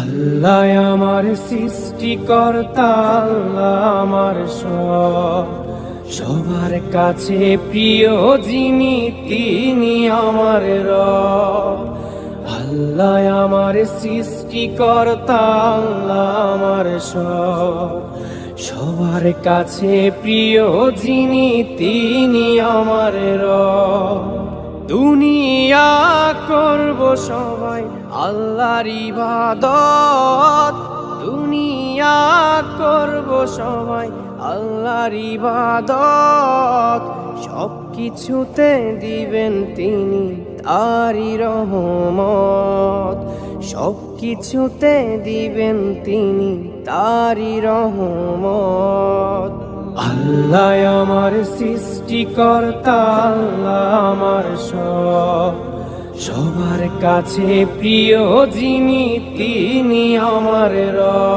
আল্লাহ আমার সৃষ্টিকর্তা, আল্লাহ আমার সব, সবার কাছে প্রিয় যিনি তিনি আমার রব। আল্লাহ আমার সৃষ্টিকর্তা, আল্লাহ আমার সব, সবার কাছে প্রিয় যিনি তিনি আমার রব। দুনিয়া করব সবাই আল্লাহর ইবাদত, দুনিয়া করব সবাই আল্লাহর ইবাদত। সব কিছুতে দিবেন তিনি তারই রহমত, সব কিছুতে দিবেন তিনি তারই রহমত। আল্লাহ আমার সৃষ্টিকর্তা, আল্লাহ আমার সব, সবার কাছে প্রিয় যিনি তিনি আমার রব।